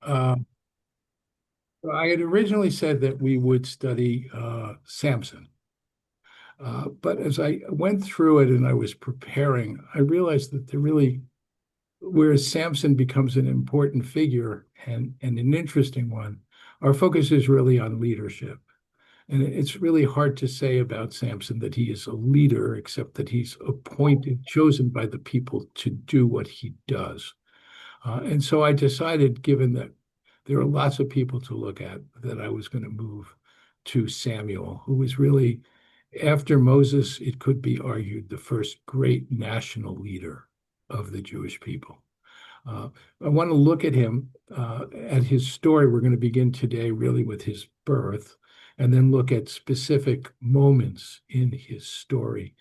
Uh, I had originally said that we would study Samson, but as I went through it and I was preparing, I realized that whereas Samson becomes an important figure and an interesting one, our focus is really on leadership. And it's really hard to say about Samson that he is a leader, except that he's appointed, chosen by the people to do what he does. And so I decided, given that there are lots of people to look at, that I was going to move to Samuel, who was really, after Moses, it could be argued, the first great national leader of the Jewish people. Uh, I want to look at him, at his story. We're going to begin today really with his birth, and then look at specific moments in his story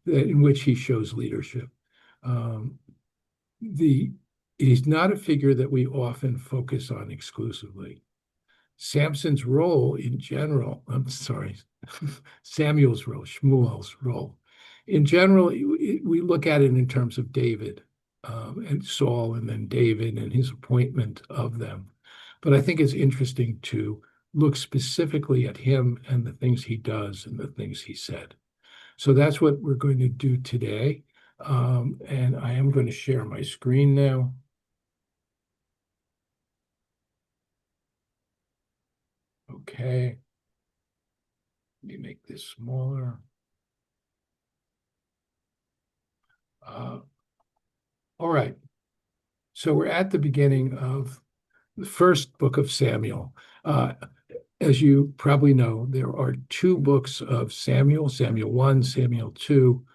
in which he shows leadership. Um, the He's not a figure that we often focus on exclusively. Samson's role in general, I'm sorry, Samuel's role, Shmuel's role. In general, we look at it in terms of David and Saul, and then David and his appointment of them. But I think it's interesting to look specifically at him and the things he does and the things he said. So that's what we're going to do today. And I am going to share my screen now. Okay. Let me make this smaller. Uh, all right. So we're at the beginning of the first book of Samuel. As you probably know, there are two books of Samuel, Samuel 1, Samuel 2.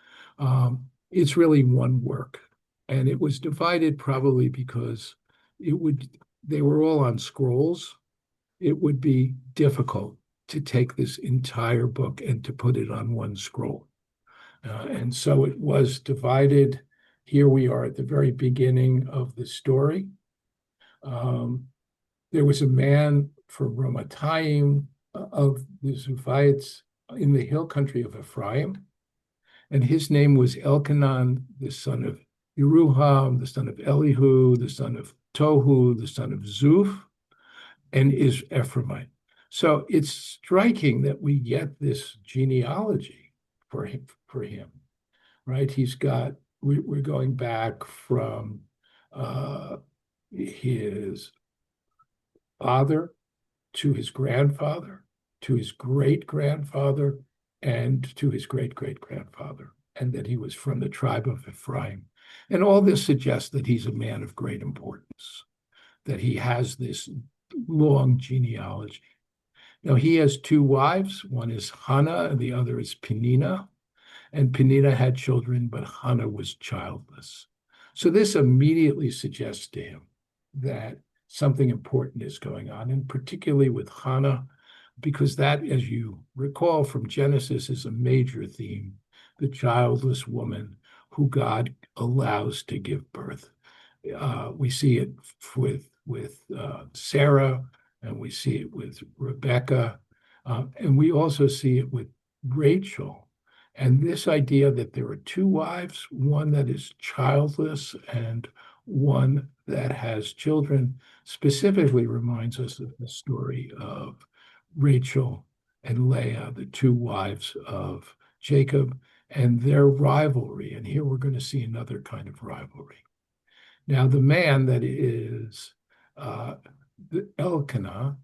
It's really one work. And it was divided probably because they were all on scrolls. It would be difficult to take this entire book and to put it on one scroll. And so it was divided. Here we are at the very beginning of the story. Um, there was a man from Ramatayim of the Zuphites in the hill country of Ephraim, and his name was Elkanan, the son of Yeruham, the son of Elihu, the son of Tohu, the son of Zuph, and is Ephraimite. So it's striking that we get this genealogy for him, right? We're going back from his father to his grandfather, to his great grandfather, and to his great great grandfather, and that he was from the tribe of Ephraim. And all this suggests that he's a man of great importance, that he has this long genealogy. Now, he has two wives. One is Hannah, and the other is Penina. And Penina had children, but Hannah was childless. So this immediately suggests to him that something important is going on, and particularly with Hannah, because that, as you recall from Genesis, is a major theme, the childless woman who God allows to give birth. We see it with Sarah, and we see it with Rebecca, and we also see it with Rachel. And this idea that there are two wives, one that is childless and one that has children, specifically reminds us of the story of Rachel and Leah, the two wives of Jacob, and their rivalry. And here we're going to see another kind of rivalry. Now, the man that is the Elkanah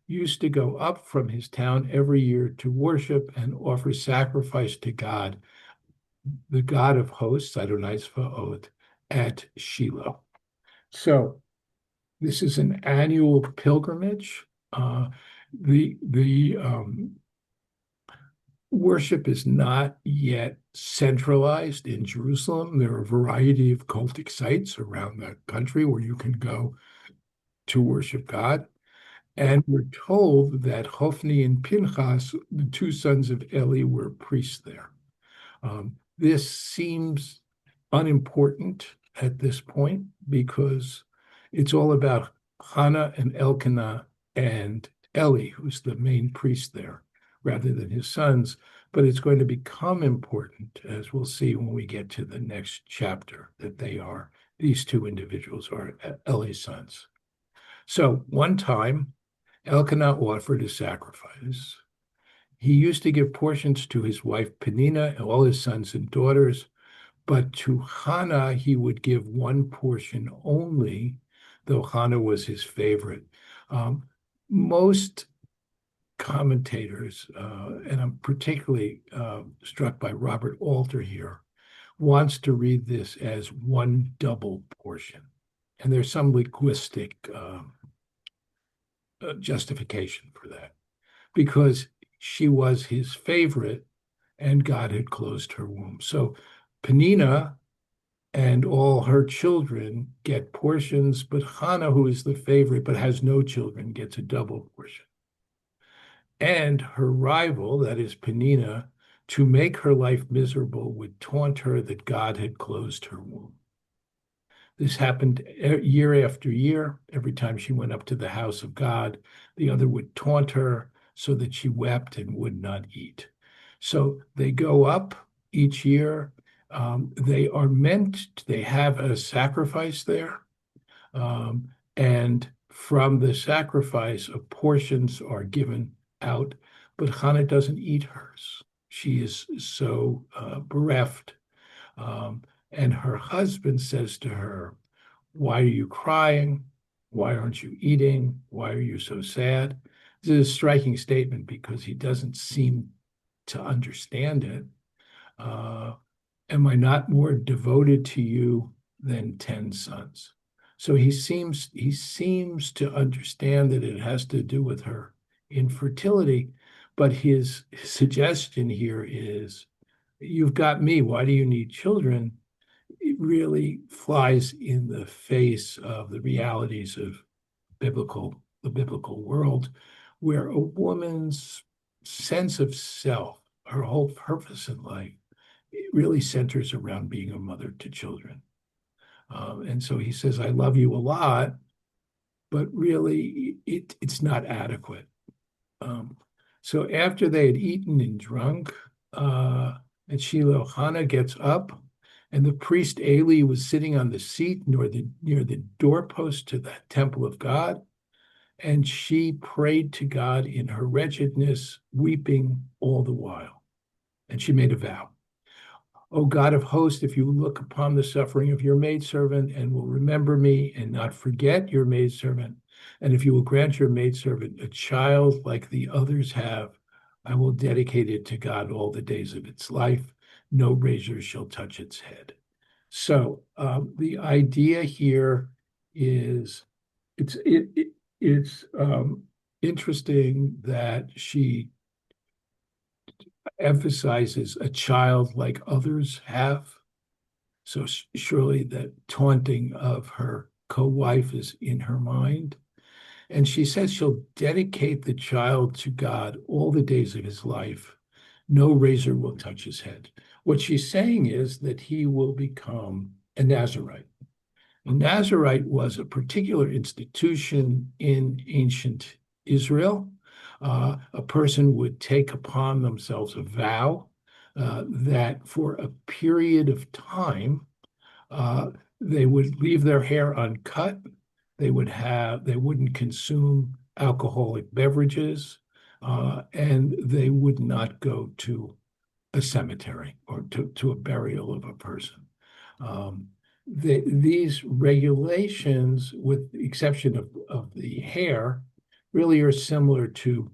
used to go up from his town every year to worship and offer sacrifice to God, the God of hosts, Adonai Zvaot, at Shiloh. So this is an annual pilgrimage. The worship is not yet centralized in Jerusalem. There are a variety of cultic sites around the country where you can go to worship God. And we're told that Hophni and Pinchas, the two sons of Eli, were priests there. This seems unimportant at this point because it's all about Hannah and Elkanah and Eli, who's the main priest there, rather than his sons. But it's going to become important, as we'll see when we get to the next chapter, that these two individuals are Eli's sons. So one time, Elkanah offered a sacrifice. He used to give portions to his wife Peninnah and all his sons and daughters, but to Hannah he would give one portion only, though Hannah was his favorite. Most commentators, and I'm particularly struck by Robert Alter here, wants to read this as one double portion. And there's some linguistic justification for that, because she was his favorite and God had closed her womb. So Peninnah and all her children get portions, but Hannah, who is the favorite but has no children, gets a double portion. And her rival, that is Peninnah, to make her life miserable, would taunt her that God had closed her womb. This happened year after year. Every time she went up to the house of God, the other would taunt her so that she wept and would not eat. So they go up each year. They are meant, they have a sacrifice there. And from the sacrifice, portions are given out, but Hannah doesn't eat hers. She is so bereft. And her husband says to her, "Why are you crying? Why aren't you eating? Why are you so sad?" This is a striking statement because he doesn't seem to understand it. Am I not more devoted to you than 10 sons? So he seems to understand that it has to do with her infertility, but his suggestion here is, you've got me, why do you need children? It really flies in the face of the realities of the biblical world, where a woman's sense of self, her whole purpose in life, it really centers around being a mother to children. And so he says, I love you a lot, but really it's not adequate. So after they had eaten and drunk, at Shiloh, Hannah gets up, and the priest Eli was sitting on the seat near the doorpost to the temple of God, and she prayed to God in her wretchedness, weeping all the while. And she made a vow. O God of hosts, if you look upon the suffering of your maidservant and will remember me and not forget your maidservant, and if you will grant your maidservant a child like the others have, I will dedicate it to God all the days of its life. No razor shall touch its head. So the idea here is it's interesting that she emphasizes a child like others have. So surely that taunting of her co-wife is in her mind. And she says she'll dedicate the child to God all the days of his life. No razor will touch his head. What she's saying is that he will become a Nazirite. A Nazirite was a particular institution in ancient Israel. A person would take upon themselves a vow that for a period of time they would leave their hair uncut. They wouldn't consume alcoholic beverages, and they would not go to a cemetery or to a burial of a person. These regulations, with the exception of the hair, really are similar to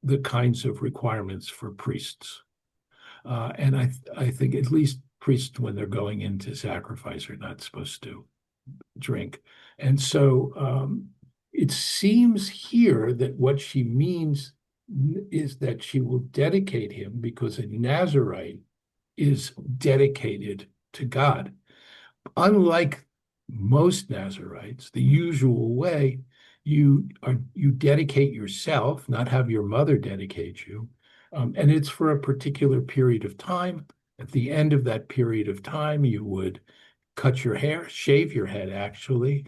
the kinds of requirements for priests. And I think at least priests, when they're going into sacrifice, are not supposed to drink. And so it seems here that what she means is that she will dedicate him, because a Nazirite is dedicated to God. Unlike most Nazirites, the usual way, you dedicate yourself, not have your mother dedicate you, and it's for a particular period of time. At the end of that period of time, you would cut your hair, shave your head actually,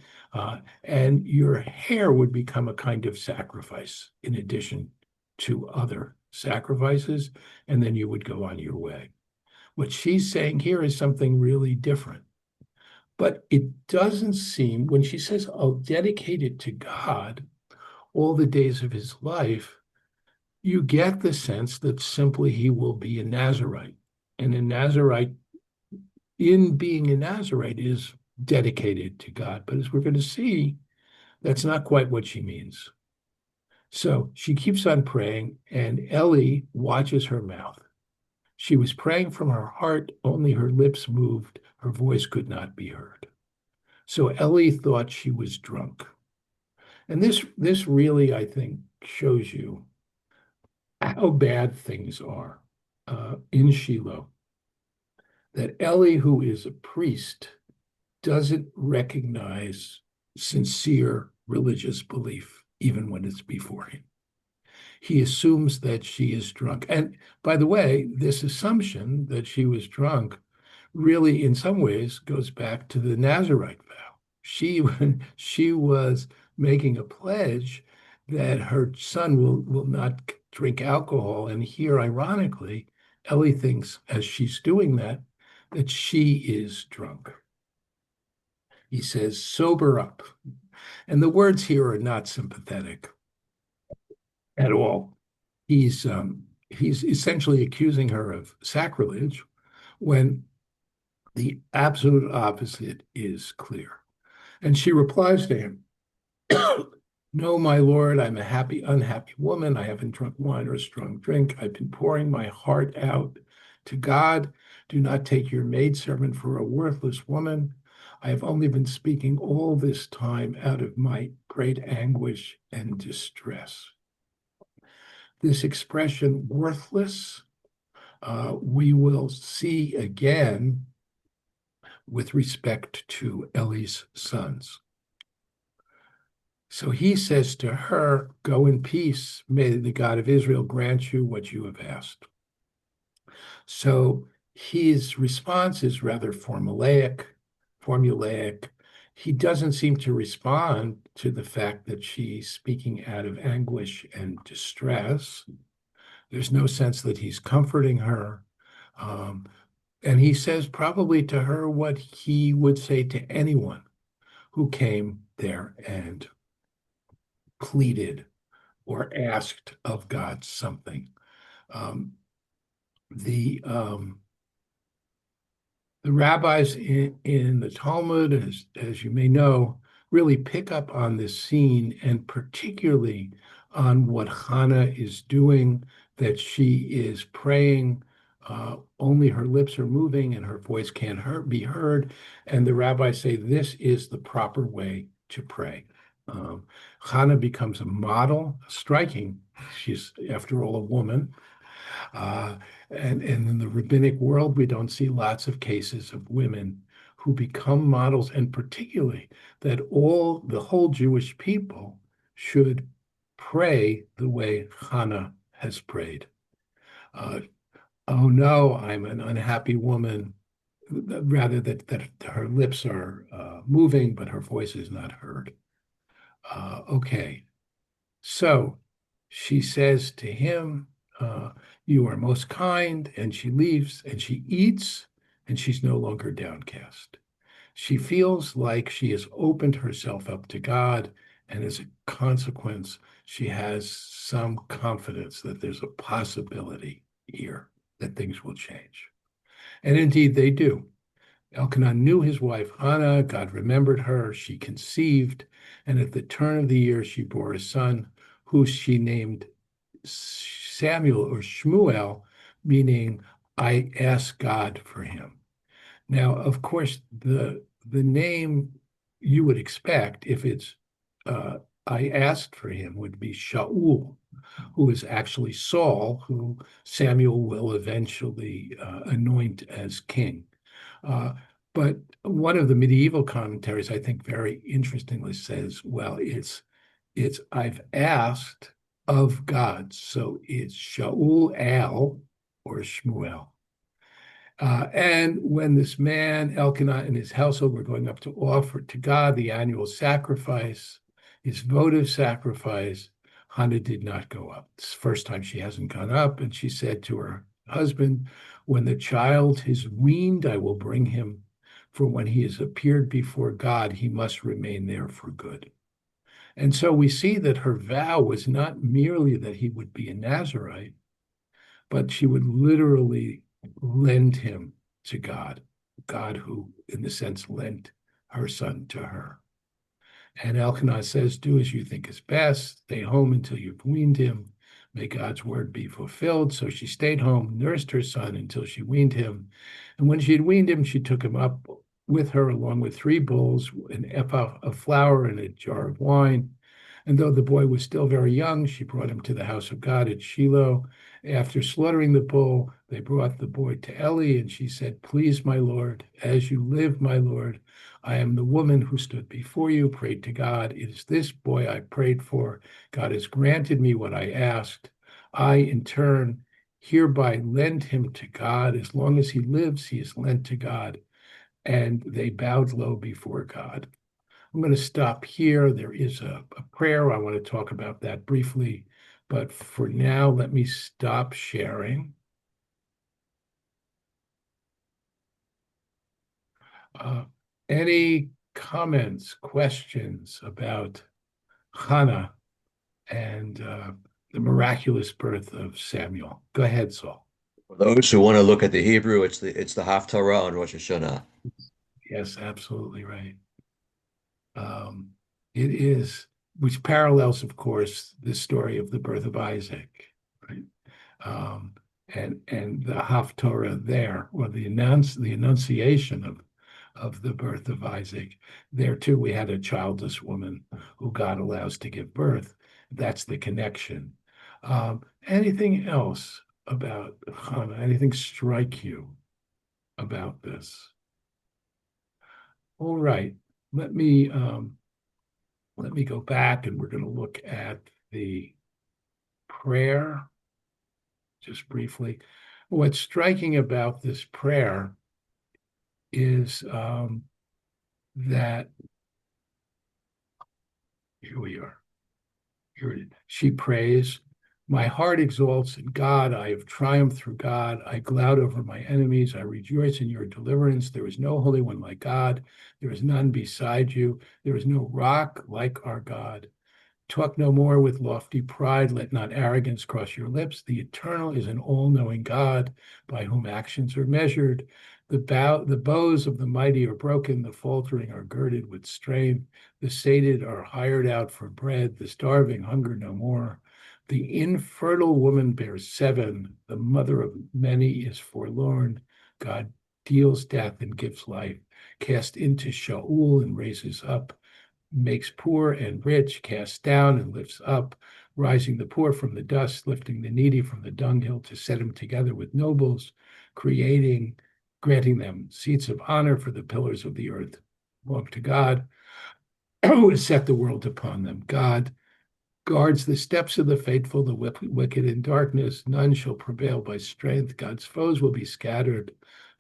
and your hair would become a kind of sacrifice in addition to other sacrifices, and then you would go on your way. What she's saying here is something really different. But it doesn't seem, when she says, "I'll dedicate it to God all the days of his life," you get the sense that simply he will be a Nazarite. And a Nazarite, in being a Nazarite, is dedicated to God. But as we're going to see, that's not quite what she means. So she keeps on praying, and Ellie watches her mouth. She was praying from her heart, only her lips moved, her voice could not be heard. So Ellie thought she was drunk. And this really, I think, shows you how bad things are in Shiloh. That Ellie, who is a priest, doesn't recognize sincere religious belief, even when it's before him. He assumes that she is drunk. And by the way, this assumption that she was drunk really, in some ways, goes back to the Nazarite vow. She was making a pledge that her son will not drink alcohol. And here, ironically, Ellie thinks, as she's doing that she is drunk. He says, "Sober up." And the words here are not sympathetic at all. He's essentially accusing her of sacrilege when the absolute opposite is clear. And she replies to him, "No, my lord, I'm a happy, unhappy woman. I haven't drunk wine or strong drink. I've been pouring my heart out to God. Do not take your maidservant for a worthless woman. I have only been speaking all this time out of my great anguish and distress." This expression, worthless, we will see again with respect to Ellie's sons. So he says to her, "Go in peace. May the God of Israel grant you what you have asked." So his response is rather formulaic. He doesn't seem to respond to the fact that she's speaking out of anguish and distress. There's no sense that he's comforting her. And he says probably to her what he would say to anyone who came there and pleaded or asked of God something. Um, the rabbis in the Talmud, as you may know, really pick up on this scene, and particularly on what Hannah is doing, that she is praying, only her lips are moving and her voice can't be heard. And the rabbis say this is the proper way to pray. Hannah becomes a model, striking. She's, after all, a woman. And in the rabbinic world, we don't see lots of cases of women who become models, and particularly that the whole Jewish people should pray the way Hannah has prayed. Oh no, I'm an unhappy woman, rather that her lips are moving, but her voice is not heard. Okay, so she says to him, "You are most kind," and she leaves and she eats, and she's no longer downcast. She feels like she has opened herself up to God, and as a consequence, she has some confidence that there's a possibility here that things will change. And indeed, they do. Elkanah knew his wife Hannah. God remembered her. She conceived, and at the turn of the year, she bore a son, who she named Samuel or Shmuel, meaning "I asked God for him." Now, of course, the name you would expect, if it's "I asked for him," would be Shaul, who is actually Saul, who Samuel will eventually anoint as king. But one of the medieval commentaries, I think, very interestingly says, well, it's "I've asked of God." So it's Shaul Al or Shmuel. And when this man, Elkanah, and his household were going up to offer to God the annual sacrifice, his votive sacrifice, Hannah did not go up. It's the first time she hasn't gone up. And she said to her husband, "When the child is weaned, I will bring him For when he has appeared before God, he must remain there for good. And so we see that her vow was not merely that he would be a Nazarite, but she would literally lend him to God, God who, in the sense, lent her son to her. And Elkanah says, do as you think is best, stay home until you've weaned him. May God's word be fulfilled. So she stayed home, nursed her son until she weaned him. And when she had weaned him, she took him up with her along with 3 bulls, an ephah of flour, and a jar of wine. And though the boy was still very young, she brought him to the house of God at Shiloh. After slaughtering the bull, they brought the boy to Eli, and she said, please, my Lord, as you live, my Lord, I am the woman who stood before you, prayed to God. It is this boy I prayed for. God has granted me what I asked. I, in turn, hereby lend him to God. As long as he lives, he is lent to God. And they bowed low before God. I'm going to stop here. There is a prayer. I want to talk about that briefly. But for now, let me stop sharing. Any comments, questions about Hannah and the miraculous birth of Samuel? Go ahead, Saul. For those who want to look at the Hebrew, it's the Haftarah on Rosh Hashanah. Yes, absolutely right. Um, it is, which parallels, of course, the story of the birth of Isaac, right? Um, and the Haftorah there, or the enunciation of the birth of Isaac. There too, we had a childless woman who God allows to give birth. That's the connection. Anything else about Hannah? Anything strike you about this? All right, let me go back, and we're going to look at the prayer just briefly. What's striking about this prayer is that here we are. Here she prays, my heart exalts in God. I have triumphed through God. I gloat over my enemies. I rejoice in your deliverance. There is no holy one like God. There is none beside you. There is no rock like our God. Talk no more with lofty pride. Let not arrogance cross your lips. The eternal is an all-knowing God by whom actions are measured. The bows of the mighty are broken. The faltering are girded with strength. The sated are hired out for bread. The starving hunger no more. The infertile woman bears 7. The mother of many is forlorn. God deals death and gives life. Cast into Sheol and raises up, makes poor and rich, casts down and lifts up, rising the poor from the dust, lifting the needy from the dunghill to set him together with nobles, granting them seats of honor, for the pillars of the earth belong to God, who has set the world upon them. God guards the steps of the faithful, the wicked in darkness. None shall prevail by strength. God's foes will be scattered.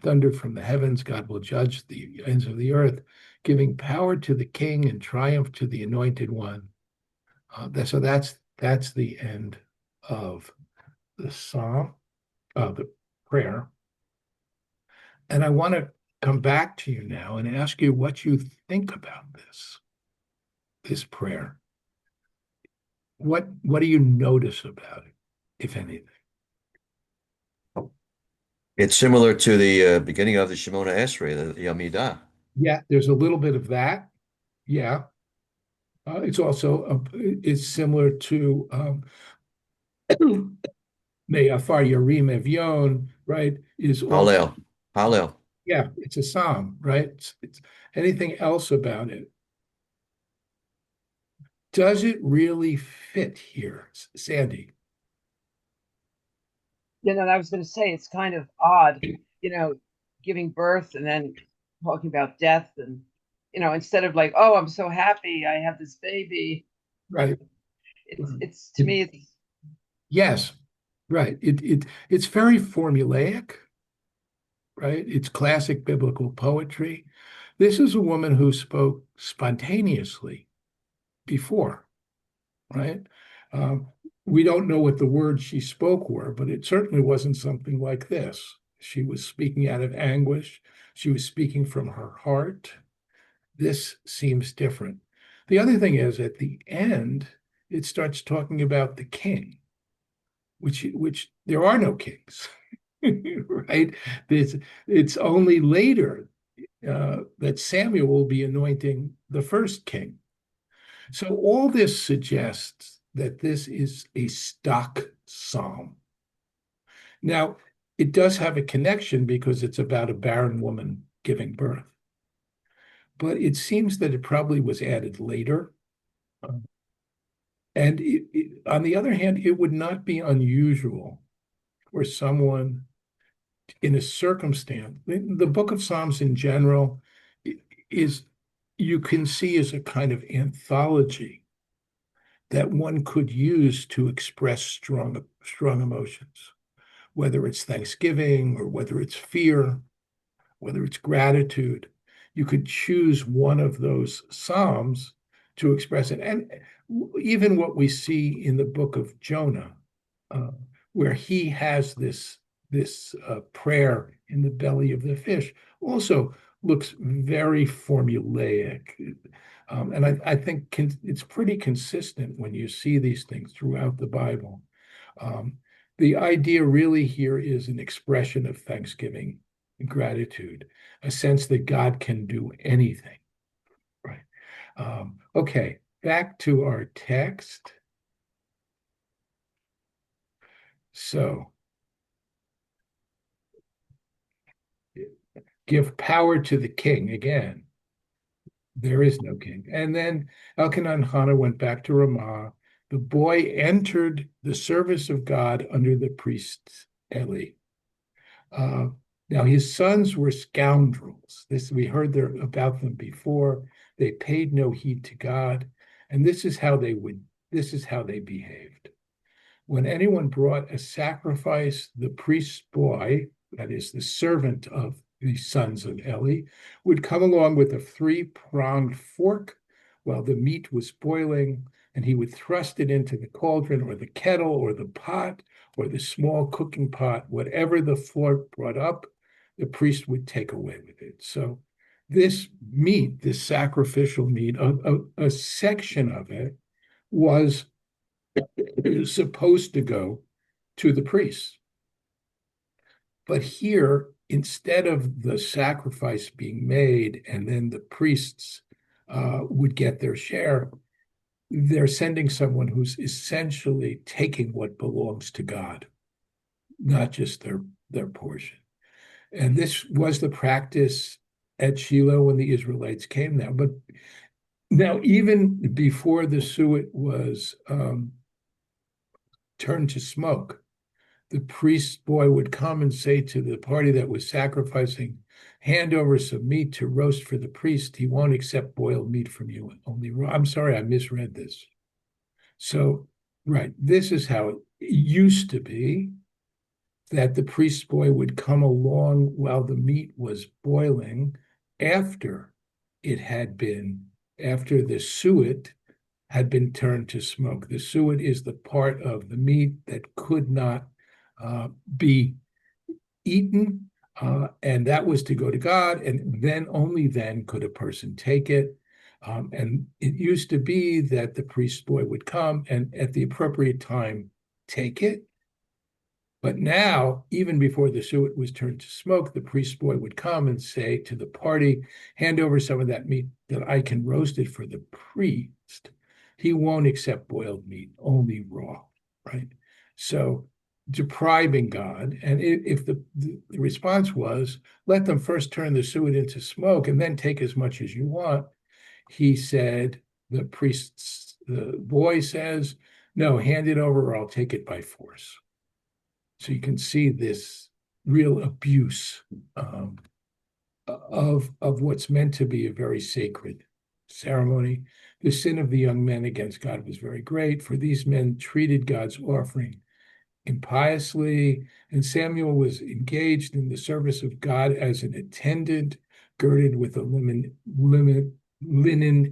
Thunder from the heavens. God will judge the ends of the earth, giving power to the king and triumph to the anointed one. So that's the end of the psalm, the prayer. And I want to come back to you now and ask you what you think about this prayer. What do you notice about it, if anything? It's similar to the beginning of the Shemona Esrei, the Amidah. Yeah, there's a little bit of that. Yeah. It's also it's similar to Me'afar Yarim Evyon, right? Is also, Hallel, Hallel. yeah, it's a psalm, right? It's anything else about it. Does it really fit here, Sandy? I was going to say it's kind of odd, giving birth and then talking about death, and instead of like, oh, I'm so happy I have this baby. Right. It's to me, it's Yes, right. It's very formulaic, right? It's classic biblical poetry. This is a woman who spoke spontaneously before, right? Um, we don't know what the words she spoke were, but it certainly wasn't something like this. She was speaking out of anguish. She was speaking from her heart. This seems different. The other thing is, at the end, it starts talking about the king, which there are no kings, right? It's only later that Samuel will be anointing the first king. So all this suggests that this is a stock psalm. Now, it does have a connection because it's about a barren woman giving birth. But it seems that it probably was added later. And on the other hand, it would not be unusual for someone in a circumstance. The Book of Psalms in general is, you can see, as a kind of anthology that one could use to express strong emotions, whether it's thanksgiving or whether it's fear, whether it's gratitude. You could choose one of those psalms to express it. And even what we see in the book of Jonah, where he has this prayer in the belly of the fish, also looks very formulaic. And I think it's pretty consistent when you see these things throughout the Bible. The idea really here is an expression of thanksgiving and gratitude, a sense that God can do anything, right? Okay, back to our text. So, give power to the king again. There is no king. And then Elkanah and Hannah went back to Ramah. The boy entered the service of God under the priest Eli. Now his sons were scoundrels. We heard about them before. They paid no heed to God, and this is how they behaved. When anyone brought a sacrifice, the priest's boy, that is the servant of the sons of Eli, would come along with a three-pronged fork while the meat was boiling, and he would thrust it into the cauldron or the kettle or the pot or the small cooking pot. Whatever the fork brought up, the priest would take away with it. So this meat, this sacrificial meat, a section of it was supposed to go to the priests. But here, instead of the sacrifice being made and then the priests would get their share, they're sending someone who's essentially taking what belongs to God, not just their portion. And this was the practice at Shiloh when the Israelites came there. But now, even before the suet was turned to smoke, the priest's boy would come and say to the party that was sacrificing, hand over some meat to roast for the priest. He won't accept boiled meat from you, only raw. I'm sorry, I misread this. So, right, this is how it used to be, that the priest's boy would come along while the meat was boiling after the suet had been turned to smoke. The suet is the part of the meat that could not be eaten, and that was to go to God, and then only then could a person take it. And it used to be that the priest's boy would come and at the appropriate time take it. But now, even before the suet was turned to smoke, the priest's boy would come and say to the party, hand over some of that meat that I can roast it for the priest. He won't accept boiled meat, only raw, right? So depriving God. And if the response was, let them first turn the suet into smoke and then take as much as you want, he said, the boy says, no, hand it over or I'll take it by force. So you can see this real abuse of what's meant to be a very sacred ceremony. The sin of the young men against God was very great, for these men treated God's offering impiously, and Samuel was engaged in the service of God as an attendant, girded with a linen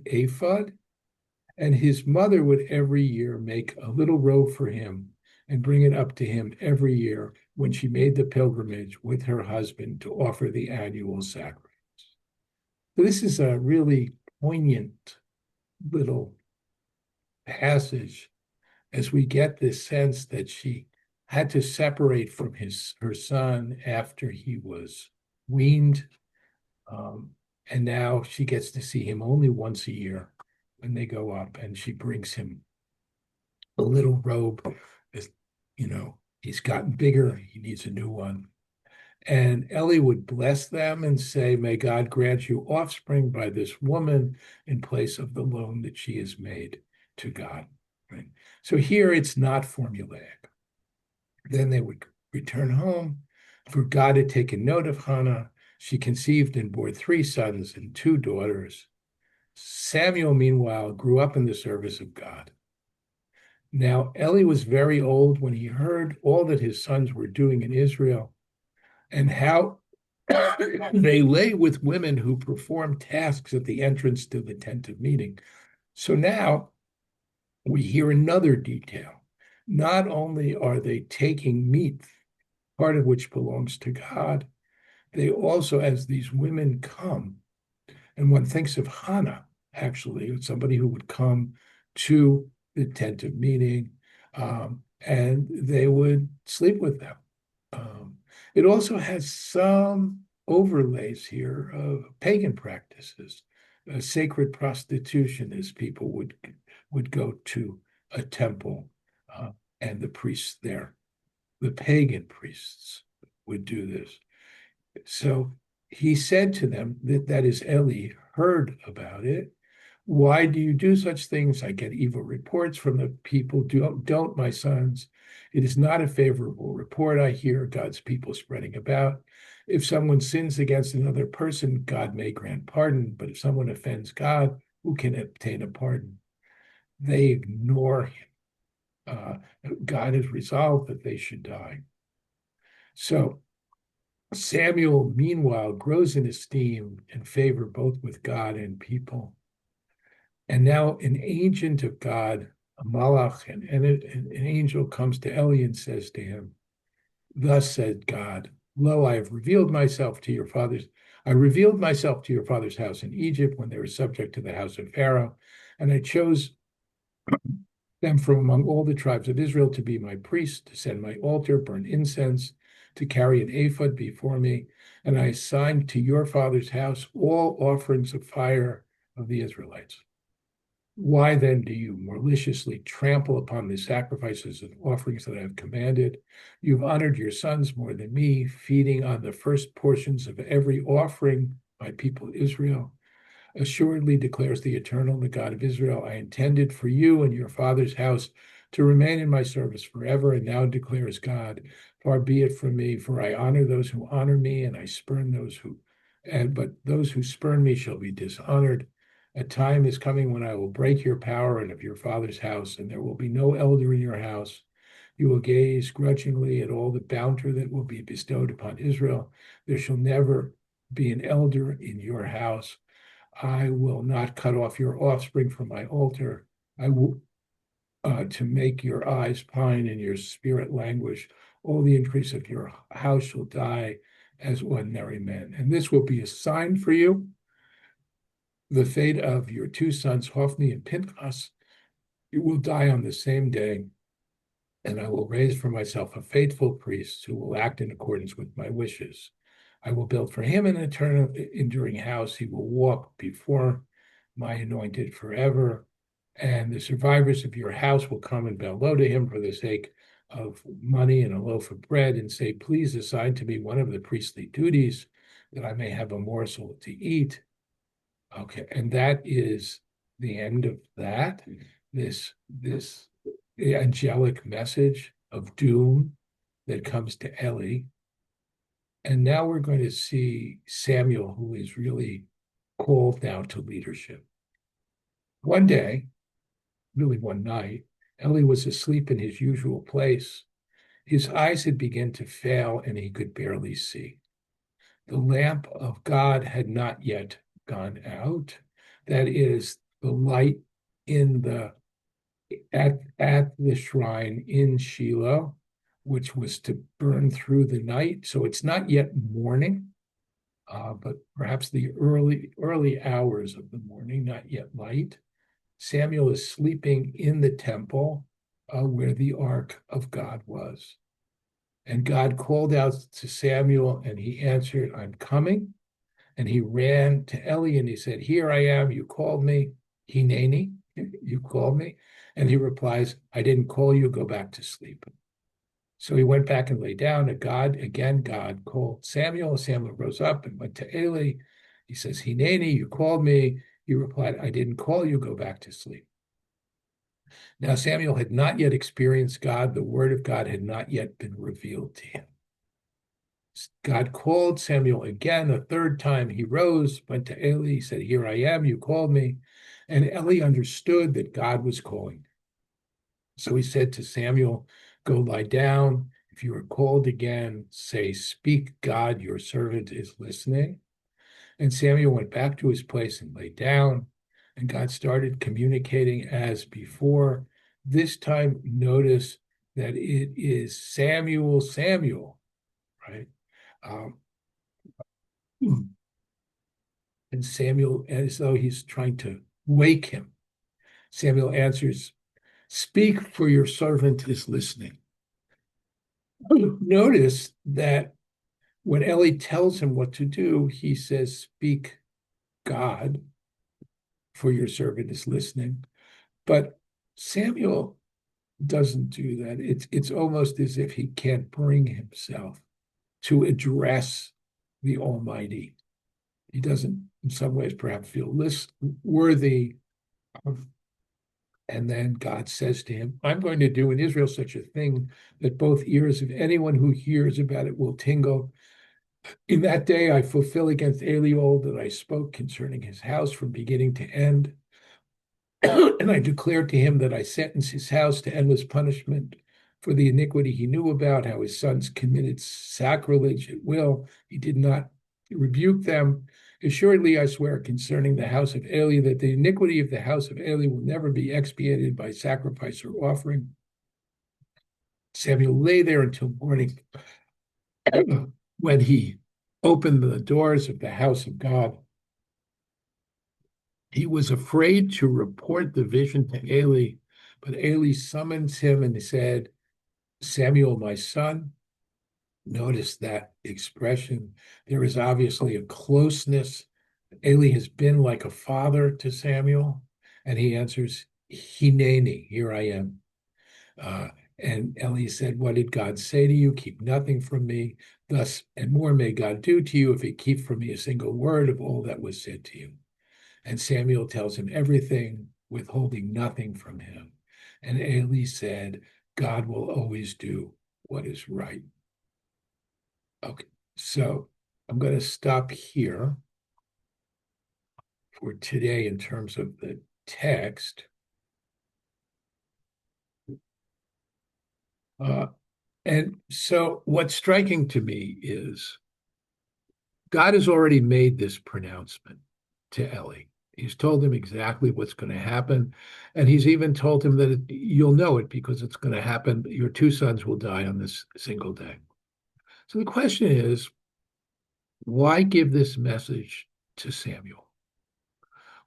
ephod, and his mother would every year make a little robe for him and bring it up to him every year when she made the pilgrimage with her husband to offer the annual sacrifice. So this is a really poignant little passage as we get this sense that she had to separate from her son after he was weaned. And now she gets to see him only once a year when they go up, and she brings him a little robe. As, he's gotten bigger, he needs a new one. And Ellie would bless them and say, may God grant you offspring by this woman in place of the loan that she has made to God. Right? So here it's not formulaic. Then they would return home. For God had taken note of Hannah. She conceived and bore 3 sons and 2 daughters. Samuel, meanwhile, grew up in the service of God. Now, Eli was very old when he heard all that his sons were doing in Israel and how they lay with women who performed tasks at the entrance to the tent of meeting. So now we hear another detail. Not only are they taking meat, part of which belongs to God, they also, as these women come, and one thinks of Hannah, actually, somebody who would come to the tent of meeting, and they would sleep with them. It also has some overlays here of pagan practices, sacred prostitution, as people would go to a temple, and the priests there, the pagan priests, would do this. So he said to them, that is, Eli heard about it. Why do you do such things? I get evil reports from the people. Don't, my sons. It is not a favorable report I hear God's people spreading about. If someone sins against another person, God may grant pardon. But if someone offends God, who can obtain a pardon? They ignore him. God has resolved that they should die. So Samuel, meanwhile, grows in esteem and favor both with God and people. And now an agent of God, a malach, an angel comes to Eli and says to him, thus said God, lo, I revealed myself to your fathers house in Egypt when they were subject to the house of Pharaoh, and I chose them from among all the tribes of Israel to be my priests, to send my altar, burn incense, to carry an ephod before me, and I assigned to your father's house all offerings of fire of the Israelites. Why then do you maliciously trample upon the sacrifices and offerings that I have commanded? You've honored your sons more than me, feeding on the first portions of every offering, my people Israel. Assuredly declares the Eternal, the God of Israel, I intended for you and your father's house to remain in my service forever, and now declares God, far be it from me, for I honor those who honor me, and I spurn but those who spurn me shall be dishonored. A time is coming when I will break your power and of your father's house, and there will be no elder in your house. You will gaze grudgingly at all the bounty that will be bestowed upon Israel. There shall never be an elder in your house. I will not cut off your offspring from my altar. I will to make your eyes pine and your spirit languish. All the increase of your house shall die as ordinary men. And this will be a sign for you. The fate of your 2 sons, Hophni and Pinchas, you will die on the same day, and I will raise for myself a faithful priest who will act in accordance with my wishes. I will build for him an eternal, enduring house. He will walk before my anointed forever, and the survivors of your house will come and bow low to him for the sake of money and a loaf of bread, and say, please assign to me one of the priestly duties that I may have a morsel to eat. Okay, and that is the end of that. This angelic message of doom that comes to Eli. And now we're going to see Samuel, who is really called now to leadership. One day, really one night, Eli was asleep in his usual place. His eyes had begun to fail and he could barely see. The lamp of God had not yet gone out. That is, the light in at the shrine in Shiloh which was to burn through the night. So it's not yet morning, but perhaps the early hours of the morning, not yet light. Samuel is sleeping in the temple where the ark of God was. And God called out to Samuel, and he answered, I'm coming. And he ran to Eli and he said, Here I am, you called me. Hineni, you called me. And he replies, I didn't call you, go back to sleep. So he went back and lay down. And God called Samuel. Samuel rose up and went to Eli. He says, Hineni, you called me. He replied, I didn't call you, go back to sleep. Now Samuel had not yet experienced God. The word of God had not yet been revealed to him. God called Samuel again a third time. He rose, went to Eli, he said, Here I am, you called me. And Eli understood that God was calling. So he said to Samuel, Go lie down. If you are called again, say, Speak, God, your servant is listening. And Samuel went back to his place and lay down. And God started communicating as before. This time, notice that it is Samuel, Samuel, right? And Samuel, as though he's trying to wake him, Samuel answers, Speak, for your servant is listening. Notice that when Eli tells him what to do, he says, Speak, God, for your servant is listening. But Samuel doesn't do that. It's almost as if he can't bring himself to address the Almighty. He doesn't, in some ways, perhaps feel worthy of. And then God says to him, I'm going to do in Israel such a thing that both ears of anyone who hears about it will tingle. In that day I fulfill against Eliol that I spoke concerning his house from beginning to end. And I declare to him that I sentence his house to endless punishment for the iniquity he knew about, how his sons committed sacrilege at will. He did not rebuke them. Assuredly, I swear concerning the house of Eli that the iniquity of the house of Eli will never be expiated by sacrifice or offering. Samuel lay there until morning when he opened the doors of the house of God. He was afraid to report the vision to Eli, but Eli summons him and said, Samuel, my son. Notice that expression. There is obviously a closeness. Eli has been like a father to Samuel, and he answers, Hineni, here I am. And Eli said, What did God say to you? Keep nothing from me. Thus and more may God do to you if he keep from me a single word of all that was said to you. And Samuel tells him everything, withholding nothing from him. And Eli said, God will always do what is right. Okay, so I'm going to stop here for today in terms of the text. And so what's striking to me is God has already made this pronouncement to Eli. He's told him exactly what's going to happen. And he's even told him that you'll know it because it's going to happen. Your two sons will die on this single day. So the question is, why give this message to Samuel?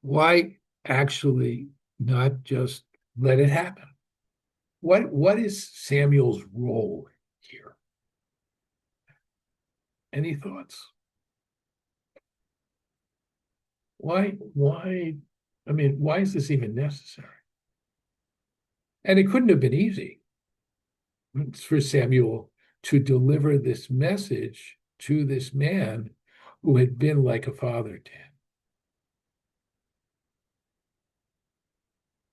Why actually not just let it happen? What is Samuel's role here? Any thoughts? Why, why is this even necessary? And it couldn't have been easy for Samuel to deliver this message to this man who had been like a father to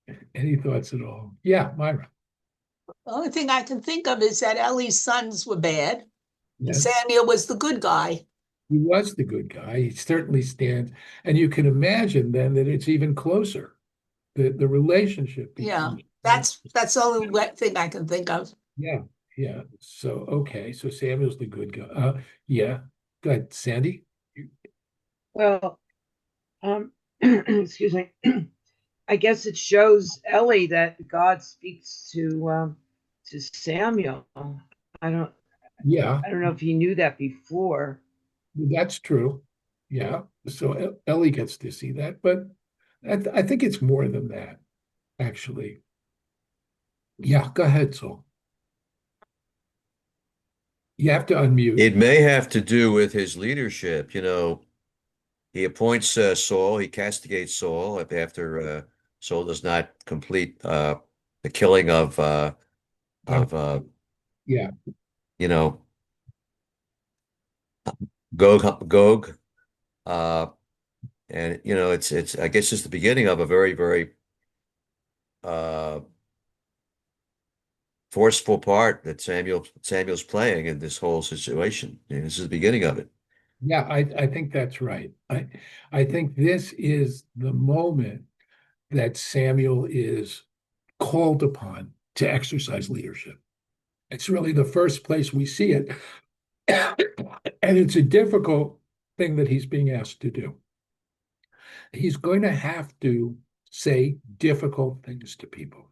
him. Any thoughts at all? Yeah, Myra. The only thing I can think of is that Eli's sons were bad. Yes. Samuel was the good guy. He was the good guy. He certainly stands. And you can imagine then that it's even closer, the relationship. Yeah, that's the only thing I can think of. Yeah. So, okay. So Samuel's the good guy. Yeah. Go ahead, Sandy. Well, excuse me. I guess it shows Eli that God speaks to Samuel. I don't Yeah, I don't know if he knew that before. that's true. Yeah. So Ellie gets to see that, but I think it's more than that, actually. Yeah, go ahead, Saul. You have to unmute. It may have to do with his leadership. You know, he appoints Saul, he castigates Saul after Saul does not complete the killing Um, of yeah, you know, Gog. Uh, and you know, it's I guess it's the beginning of a very uh forceful part that Samuel's playing in this whole situation. And this is the beginning of it. yeah, I think that's right. I think this is the moment that Samuel is called upon to exercise leadership. It's really the first place we see it. And it's a difficult thing that he's being asked to do. He's going to have to say difficult things to people.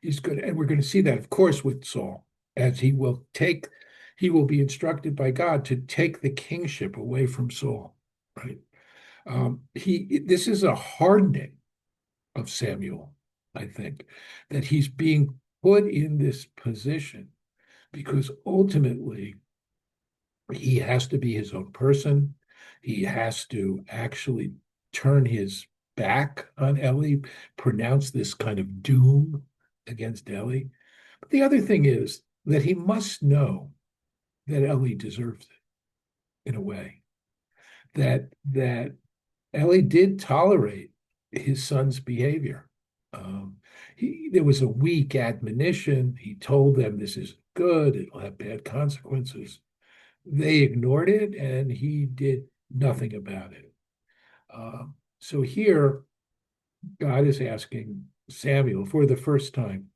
He's good, and we're going to see that, of course, with Saul, as he will be instructed by God to take the kingship away from Saul, right? This is a hardening of Samuel, I think, that he's being put in this position because ultimately he has to be his own person. He has to actually turn his back on Ellie, pronounce this kind of doom against Ellie. But the other thing is that he must know that Ellie deserves it in a way. That Ellie did tolerate his son's behavior. There was a weak admonition. He told them this is good, it'll have bad consequences. They ignored it, and he did nothing about it. So here, God is asking Samuel for the first time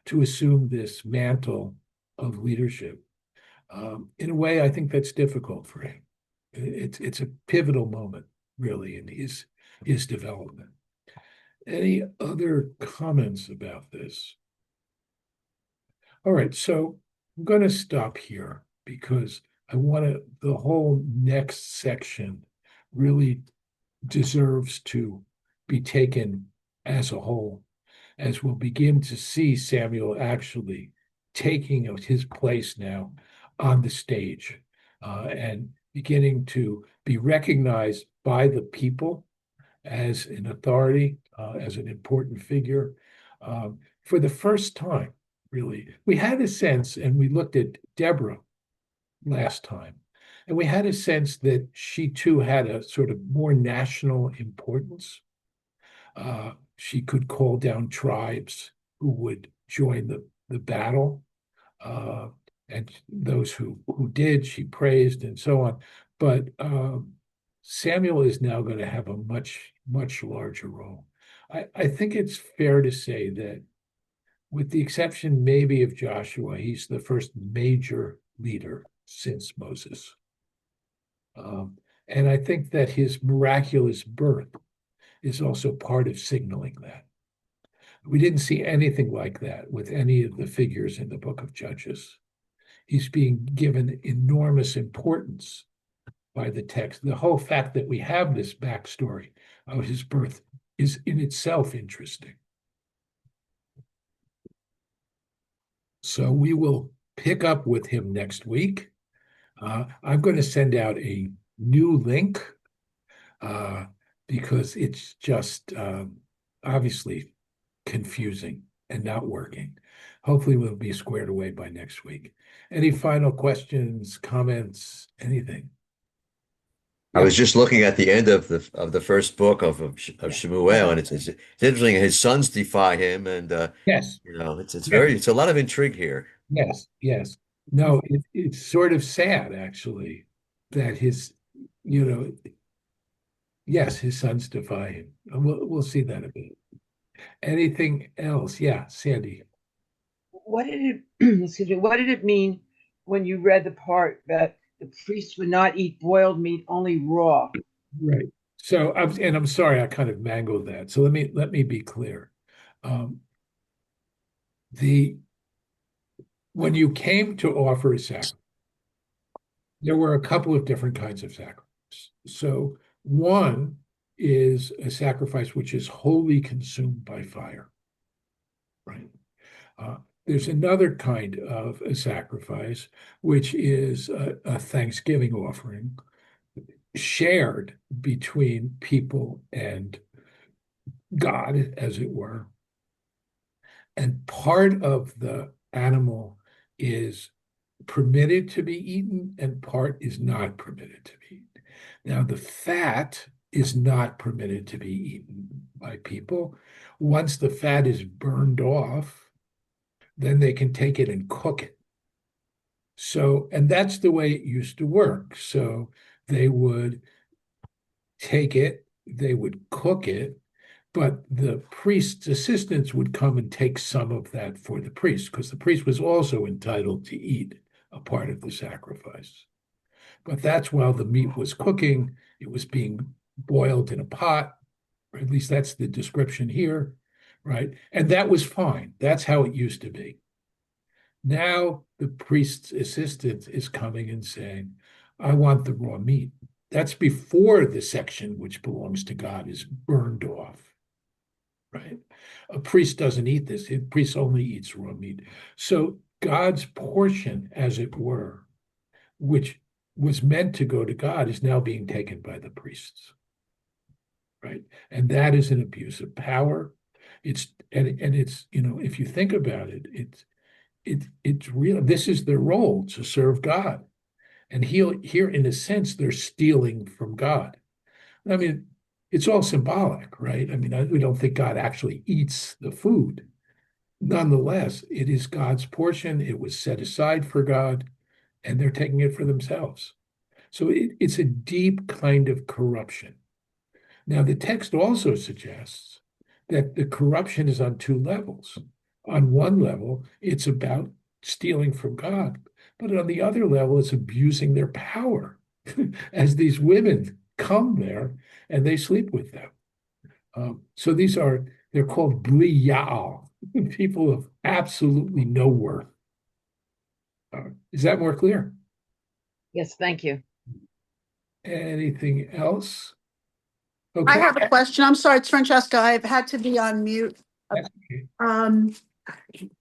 to assume this mantle of leadership. In a way, I think that's difficult for him. It's a pivotal moment, really, in his development. Any other comments about this? All right, so I'm going to stop here because I want the whole next section really deserves to be taken as a whole, as we'll begin to see Samuel actually taking his place now on the stage and beginning to be recognized by the people as an authority, as an important figure. For the first time, really, we had a sense, and we looked at Deborah last time, and we had a sense that she too had a sort of more national importance. She could call down tribes who would join the battle, uh, and those who did, she praised, and so on. But Samuel is now going to have a much larger role. I think it's fair to say that, with the exception maybe of Joshua, he's the first major leader since Moses. And I think that his miraculous birth is also part of signaling that. We didn't see anything like that with any of the figures in the book of Judges. He's being given enormous importance by the text. The whole fact that we have this backstory of his birth is in itself interesting. So we will pick up with him next week. I'm going to send out a new link because it's just obviously confusing and not working. Hopefully we'll be squared away by next week. Any final questions, comments, anything? I Yeah. was just looking at the end of the first book of Shemuel, and it's interesting. His sons defy him, and Yes. you know, it's Yes. very it's a lot of intrigue here. Yes. Yes. No, it's sort of sad actually that yes, his sons defy him. And we'll see that a bit. Anything else? Yeah, Sandy. What did it excuse me, what did it mean when you read the part that the priests would not eat boiled meat, only raw? Right. So I'm sorry I kind of mangled that. So let me be clear. Um, the when you came to offer a sacrifice, there were a couple of different kinds of sacrifice. So one is a sacrifice which is wholly consumed by fire, right? There's another kind of a sacrifice, which is a Thanksgiving offering shared between people and God, as it were. And part of the animal is permitted to be eaten and part is not permitted to be eaten. Now, the fat is not permitted to be eaten by people. Once the fat is burned off, then they can take it and cook it. So, and that's the way it used to work. So they would take it, they would cook it, but the priest's assistants would come and take some of that for the priest, because the priest was also entitled to eat a part of the sacrifice. But that's while the meat was cooking, it was being boiled in a pot, or at least that's the description here, right? And that was fine. That's how it used to be. Now the priest's assistant is coming and saying, I want the raw meat. That's before the section which belongs to God is burned off, right? A priest doesn't eat this. A priest only eats raw meat. So God's portion, as it were, which was meant to go to God, is now being taken by the priests, right? And that is an abuse of power. It's if you think about it, it's real. This is their role, to serve God. And here, in a sense, they're stealing from God. I mean, it's all symbolic, right? I mean, we don't think God actually eats the food. Nonetheless, it is God's portion. It was set aside for God, and they're taking it for themselves. So it's a deep kind of corruption. Now, the text also suggests that the corruption is on two levels. On one level, it's about stealing from God, but on the other level, it's abusing their power as these women come there and they sleep with them. So they're called bli ya'al, people of absolutely no worth. Is that more clear? Yes, thank you. Anything else? I Okay. have a question. I'm sorry, it's Francesca. I've had to be on mute. That's okay.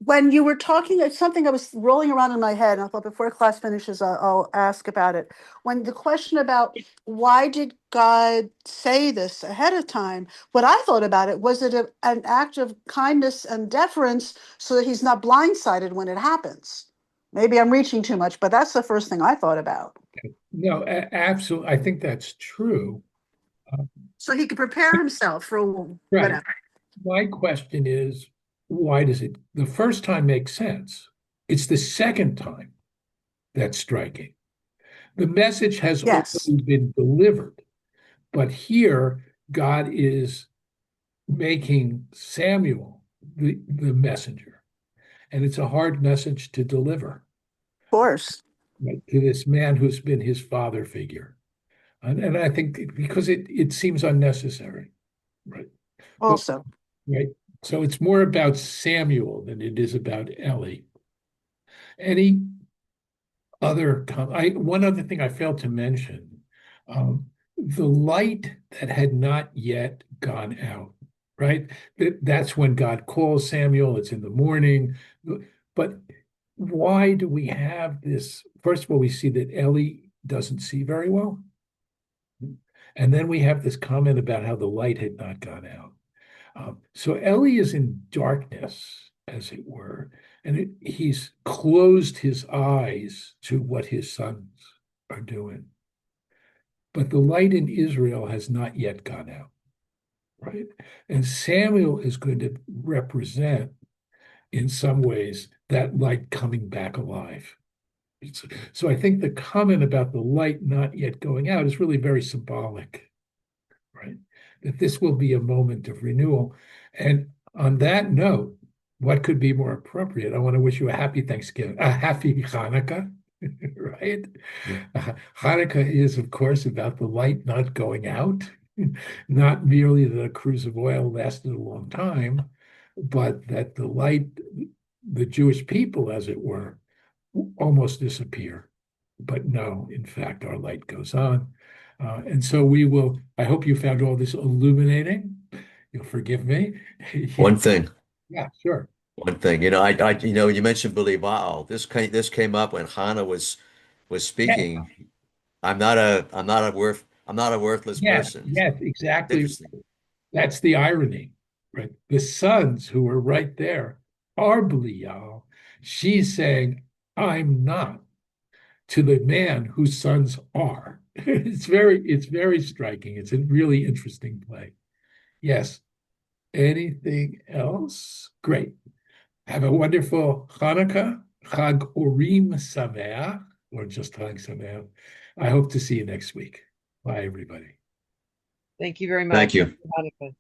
When you were talking, it's something I was rolling around in my head, and I thought before class finishes, I'll ask about it. When the question about why did God say this ahead of time, what I thought about it, was it an act of kindness and deference so that he's not blindsided when it happens? Maybe I'm reaching too much, but that's the first thing I thought about. No, absolutely. I think that's true. So he could prepare himself for Right. whatever. My question is, why does it, the first time makes sense? It's the second time that's striking. The message has Yes. already been delivered, but here God is making Samuel the messenger. And it's a hard message to deliver, Of course. right, to this man who's been his father figure. And I think because it seems unnecessary, right? Also. Right. So it's more about Samuel than it is about Eli. Any other, one other thing I failed to mention, the light that had not yet gone out, right? That's when God calls Samuel, it's in the morning. But why do we have this? First of all, we see that Eli doesn't see very well. And then we have this comment about how the light had not gone out. So Eli is in darkness, as it were, and he's closed his eyes to what his sons are doing. But the light in Israel has not yet gone out, right? And Samuel is going to represent, in some ways, that light coming back alive. So I think the comment about the light not yet going out is really very symbolic, right? That this will be a moment of renewal. And on that note, what could be more appropriate? I want to wish you a happy Thanksgiving, a happy Hanukkah, right? Hanukkah is, of course, about the light not going out, not merely that a cruse of oil lasted a long time, but that the light, the Jewish people, as it were, almost disappear. But no, in fact, our light goes on. And so we will, I hope you found all this illuminating. You'll forgive me. One thing. Yeah, sure. One thing, you mentioned Belial. This came up when Hannah was Yeah, speaking. I'm not a worthless yes, person. yes, It's exactly. interesting. That's the irony, right? The sons who were right there are Belial. She's saying, I'm not, to the man whose sons are. It's very striking. It's a really interesting play. Yes. Anything else? Great. Have a wonderful Hanukkah, Chag Urim Sameach, or just Chag Sameach. I hope to see you next week. Bye, everybody. Thank you very much. Thank you. Happy Hanukkah.